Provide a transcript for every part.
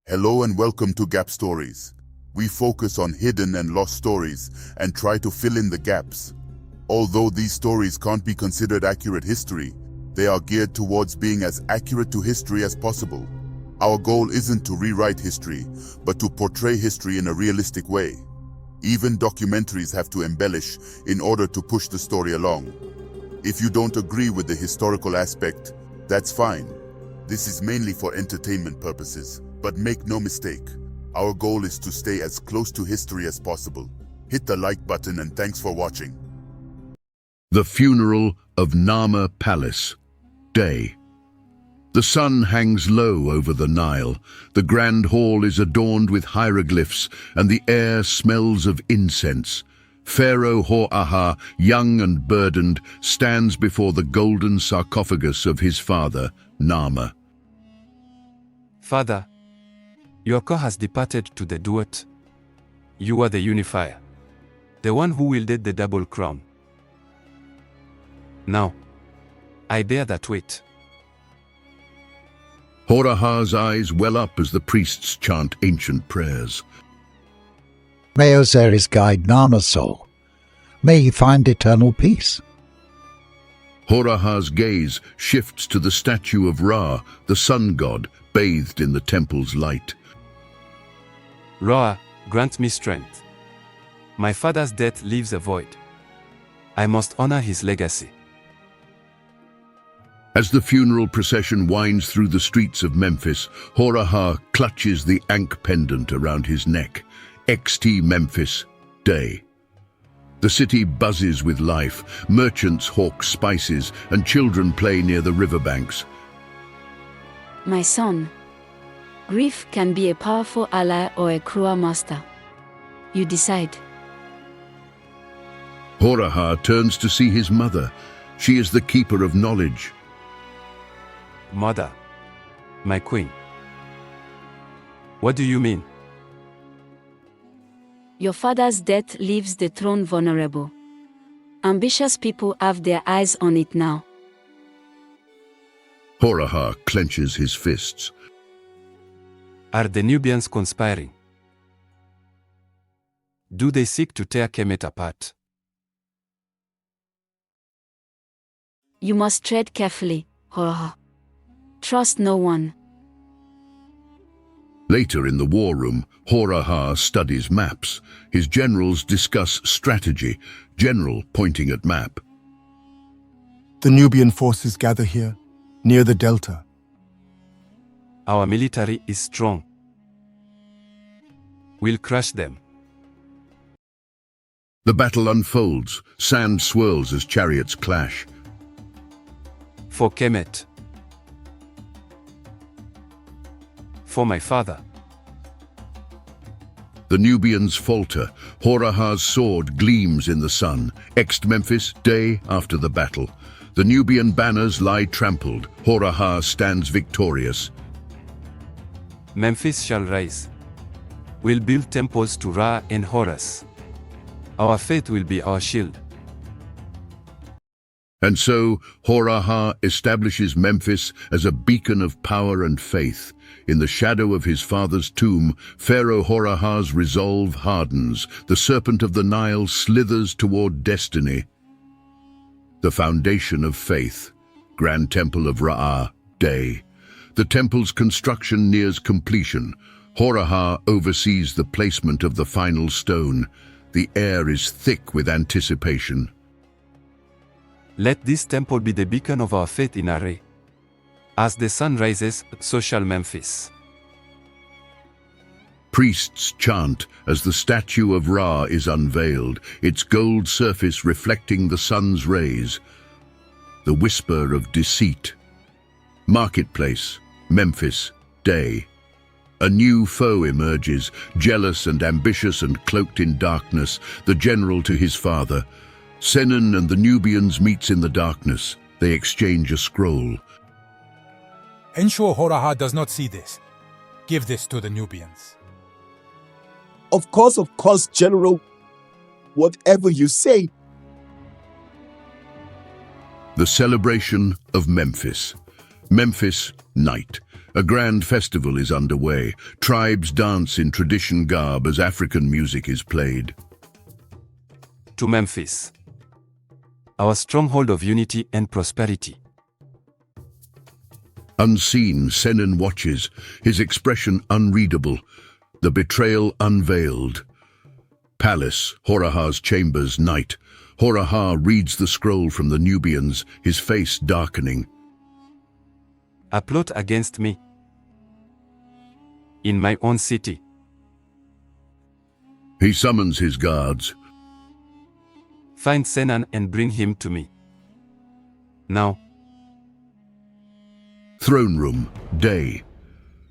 Hello and welcome to Gap Stories. We focus on hidden and lost stories and try to fill in the gaps. Although these stories can't be considered accurate history, they are geared towards being as accurate to history as possible. Our goal isn't to rewrite history, but to portray history in a realistic way. Even documentaries have to embellish in order to push the story along. If you don't agree with the historical aspect, that's fine. This is mainly for entertainment purposes. But make no mistake, our goal is to stay as close to history as possible. Hit the like button and thanks for watching. The Funeral of Narmer Palace. Day. The sun hangs low over the Nile. The grand hall is adorned with hieroglyphs, and the air smells of incense. Pharaoh Hor-aha, young and burdened, stands before the golden sarcophagus of his father, Narmer. Father, your core has departed to the duat. You are the unifier, the one who wielded the double crown. Now, I bear that weight. Hor-aha's eyes well up as the priests chant ancient prayers. May Osiris guide Narmer's soul. May he find eternal peace. Hor-aha's gaze shifts to the statue of Ra, the sun god, bathed in the temple's light. Ra, grant me strength. My father's death leaves a void. I must honor his legacy. As the funeral procession winds through the streets of Memphis, Hor-aha clutches the Ankh pendant around his neck. XT Memphis, Day. The city buzzes with life. Merchants hawk spices, and children play near the riverbanks. My son, grief can be a powerful ally or a cruel master. You decide. Hor-aha turns to see his mother. She is the keeper of knowledge. Mother, my queen. What do you mean? Your father's death leaves the throne vulnerable. Ambitious people have their eyes on it now. Hor-aha clenches his fists. Are the Nubians conspiring? Do they seek to tear Kemet apart? You must tread carefully, Hor-aha. Trust no one. Later in the war room, Hor-aha studies maps. His generals discuss strategy, general pointing at map. The Nubian forces gather here, near the delta. Our military is strong. We'll crush them. The battle unfolds. Sand swirls as chariots clash. For Kemet. For my father. The Nubians falter. Hor-aha's sword gleams in the sun. Ext Memphis, day after the battle. The Nubian banners lie trampled. Hor-aha stands victorious. Memphis shall rise. We'll build temples to Ra and Horus. Our faith will be our shield. And so, Hor-aha establishes Memphis as a beacon of power and faith. In the shadow of his father's tomb, Pharaoh Hor-aha's resolve hardens. The serpent of the Nile slithers toward destiny. The foundation of faith, Grand Temple of Ra, Day. The temple's construction nears completion. Hor-aha oversees the placement of the final stone. The air is thick with anticipation. Let this temple be the beacon of our faith in Array. As the sun rises, so shall Memphis. Priests chant as the statue of Ra is unveiled, its gold surface reflecting the sun's rays. The whisper of deceit. Marketplace, Memphis, Day. A new foe emerges, jealous and ambitious and cloaked in darkness, the general to his father. Senon and the Nubians meets in the darkness. They exchange a scroll. Ensure Hor-aha does not see this. Give this to the Nubians. Of course, General. Whatever you say. The celebration of Memphis. Memphis, Night. A grand festival is underway. Tribes dance in tradition garb as African music is played. To Memphis, our stronghold of unity and prosperity. Unseen, Senon watches, his expression unreadable, the betrayal unveiled. Palace, Hor-aha's chambers, night. Hor-aha reads the scroll from the Nubians, his face darkening. A plot against me. In my own city. He summons his guards. Find Senan and bring him to me. Now. Throne room, day.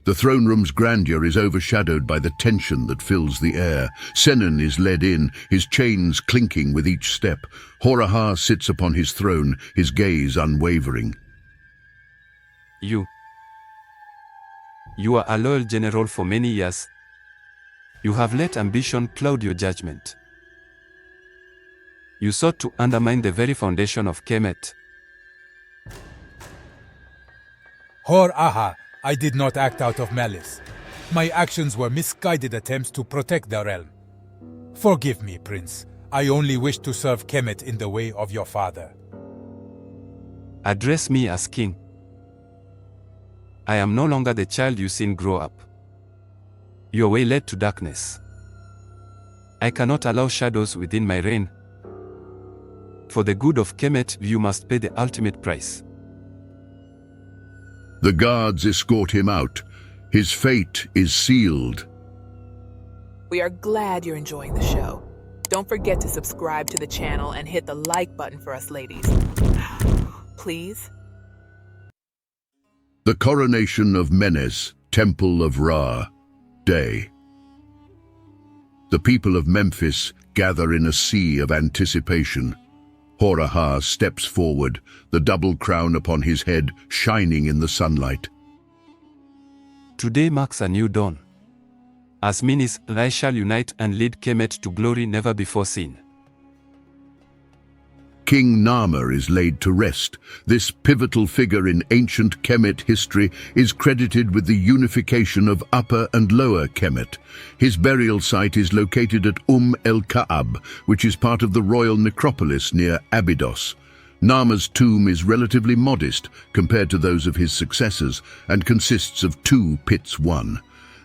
The throne room's grandeur is overshadowed by the tension that fills the air. Senon is led in, his chains clinking with each step. Hor-aha sits upon his throne, his gaze unwavering. You are a loyal general for many years. You have let ambition cloud your judgment. You sought to undermine the very foundation of Kemet. Hor-aha, I did not act out of malice. My actions were misguided attempts to protect the realm. Forgive me, Prince. I only wish to serve Kemet in the way of your father. Address me as king. I am no longer the child you seen grow up. Your way led to darkness. I cannot allow shadows within my reign. For the good of Kemet, you must pay the ultimate price. The guards escort him out. His fate is sealed. We are glad you're enjoying the show. Don't forget to subscribe to the channel and hit the like button for us ladies. Please. The coronation of Menes, Temple of Ra, day. The people of Memphis gather in a sea of anticipation. Hor-aha steps forward, the double crown upon his head shining in the sunlight. Today marks a new dawn. As Menes, I shall unite and lead Kemet to glory never before seen. King Narmer is laid to rest. This pivotal figure in ancient Kemet history is credited with the unification of Upper and Lower Kemet. His burial site is located at el-Ka'ab, which is part of the royal necropolis near Abydos. Narmer's tomb is relatively modest compared to those of his successors and consists of 2 pits.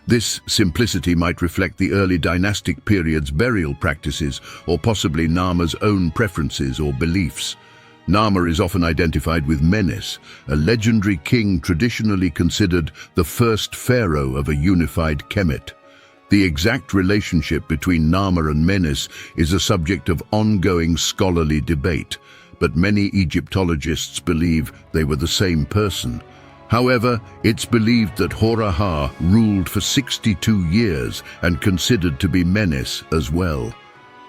This simplicity might reflect the early dynastic period's burial practices or possibly Narmer's own preferences or beliefs. Narmer is often identified with Menes, a legendary king traditionally considered the first pharaoh of a unified Kemet. The exact relationship between Narmer and Menes is a subject of ongoing scholarly debate, but many Egyptologists believe they were the same person. However, it's believed that Hor-aha ruled for 62 years and considered to be Menes as well.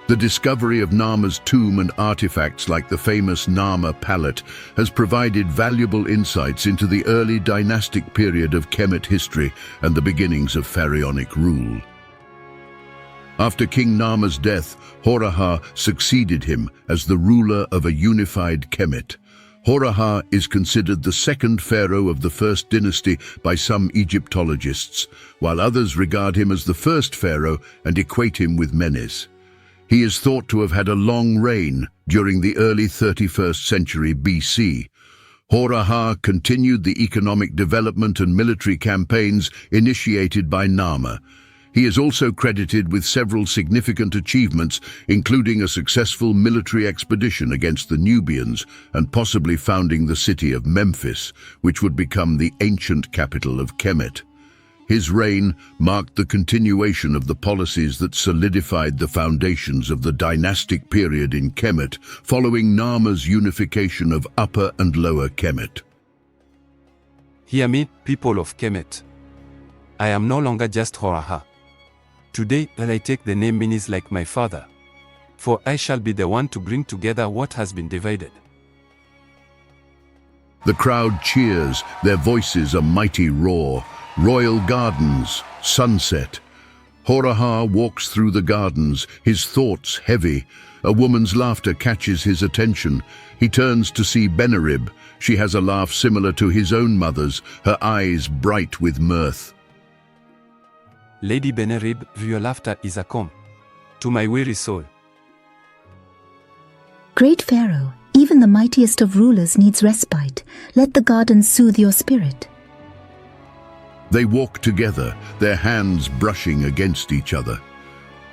The discovery of Narmer's tomb and artifacts like the famous Narmer palette has provided valuable insights into the early dynastic period of Kemet history and the beginnings of pharaonic rule. After King Narmer's death, Hor-aha succeeded him as the ruler of a unified Kemet. Hor-aha is considered the second pharaoh of the first dynasty by some Egyptologists, while others regard him as the first pharaoh and equate him with Menes. He is thought to have had a long reign during the early 31st century BC. Hor-aha continued the economic development and military campaigns initiated by Narmer. He is also credited with several significant achievements, including a successful military expedition against the Nubians and possibly founding the city of Memphis, which would become the ancient capital of Kemet. His reign marked the continuation of the policies that solidified the foundations of the dynastic period in Kemet, following Narmer's unification of Upper and Lower Kemet. Hear me, people of Kemet. I am no longer just Hor-aha. Today I take the name Menes like my father, for I shall be the one to bring together what has been divided. The crowd cheers, their voices a mighty roar. Royal gardens, sunset. Hor-aha walks through the gardens, his thoughts heavy. A woman's laughter catches his attention. He turns to see Benerib, She has a laugh similar to his own mother's, her eyes bright with mirth. Lady Benerib, your laughter is a calm to my weary soul. Great Pharaoh, even the mightiest of rulers needs respite. Let the garden soothe your spirit. They walk together, their hands brushing against each other.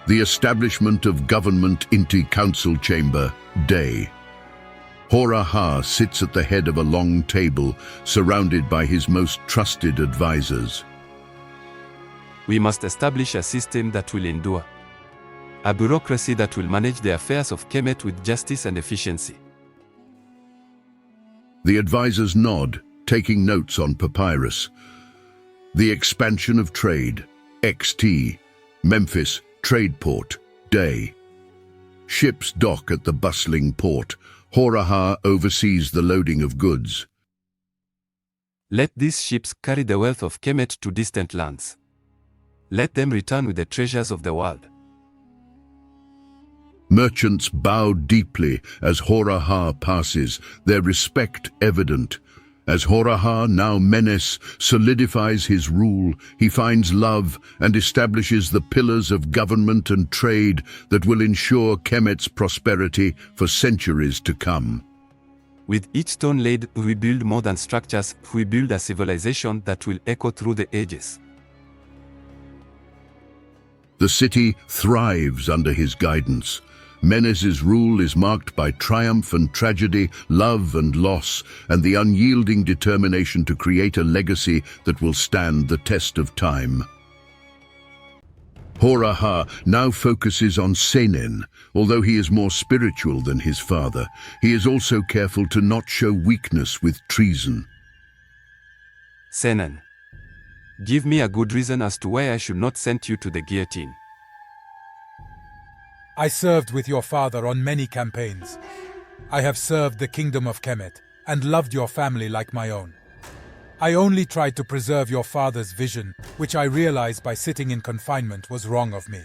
The establishment of government into council chamber, day. Hor-aha sits at the head of a long table, surrounded by his most trusted advisors. We must establish a system that will endure. A bureaucracy that will manage the affairs of Kemet with justice and efficiency. The advisors nod, taking notes on papyrus. The expansion of trade, XT, Memphis, trade port, day. Ships dock at the bustling port. Hor-aha oversees the loading of goods. Let these ships carry the wealth of Kemet to distant lands. Let them return with the treasures of the world. Merchants bow deeply as Hor-aha passes, their respect evident. As Hor-aha, now menace, solidifies his rule, he finds love and establishes the pillars of government and trade that will ensure Kemet's prosperity for centuries to come. With each stone laid, we build more than structures, we build a civilization that will echo through the ages. The city thrives under his guidance. Menes's rule is marked by triumph and tragedy, love and loss, and the unyielding determination to create a legacy that will stand the test of time. Hor-aha now focuses on Senen. Although he is more spiritual than his father, he is also careful to not show weakness with treason. Senen, give me a good reason as to why I should not send you to the guillotine. I served with your father on many campaigns. I have served the kingdom of Kemet and loved your family like my own. I only tried to preserve your father's vision, which I realized by sitting in confinement was wrong of me.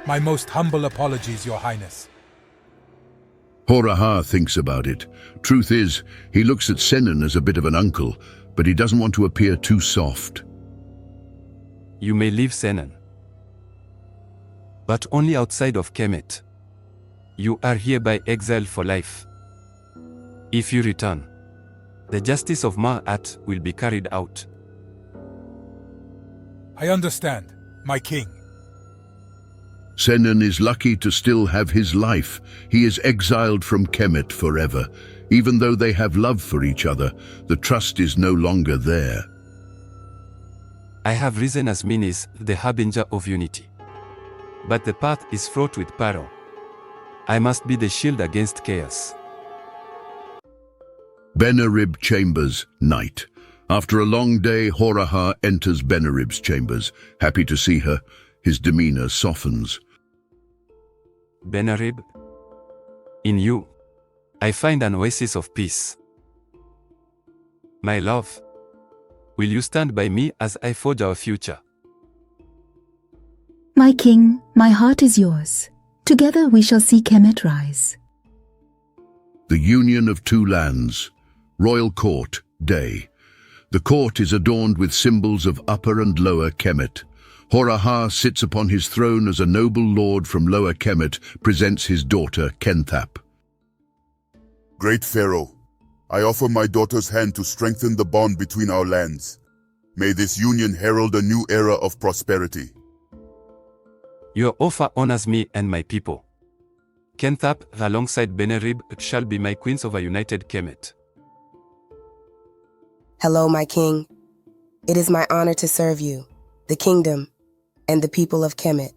My most humble apologies, Your Highness. Hor-aha thinks about it. Truth is, he looks at Senen as a bit of an uncle, but he doesn't want to appear too soft. You may leave Senen, but only outside of Kemet. You are hereby exiled for life. If you return, the justice of Ma'at will be carried out. I understand, my king. Senen is lucky to still have his life. He is exiled from Kemet forever. Even though they have love for each other, the trust is no longer there. I have risen as Minis, the harbinger of unity. But the path is fraught with peril. I must be the shield against chaos. Benerib chambers, night. After a long day, Hor-aha enters Benerib's chambers. Happy to see her, his demeanor softens. Benerib, in you, I find an oasis of peace. My love, will you stand by me as I forge our future? My king, my heart is yours. Together we shall see Kemet rise. The union of two lands. Royal court, day. The court is adorned with symbols of Upper and Lower Kemet. Hor-aha sits upon his throne as a noble lord from Lower Kemet presents his daughter, Kenthap. Great Pharaoh, I offer my daughter's hand to strengthen the bond between our lands. May this union herald a new era of prosperity. Your offer honors me and my people. Kenthap, alongside Benerib, shall be my queens of a united Kemet. Hello, my king. It is my honor to serve you, the kingdom, and the people of Kemet.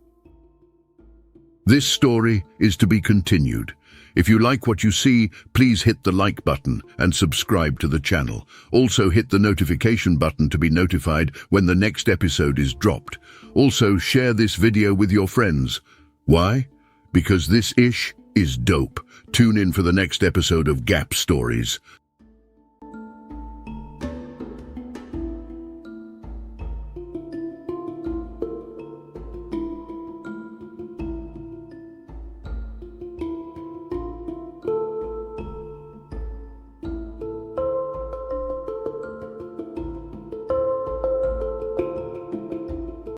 This story is to be continued. If you like what you see, please hit the like button and subscribe to the channel. Also hit the notification button to be notified when the next episode is dropped. Also share this video with your friends. Why? Because this ish is dope. Tune in for the next episode of Gap Stories.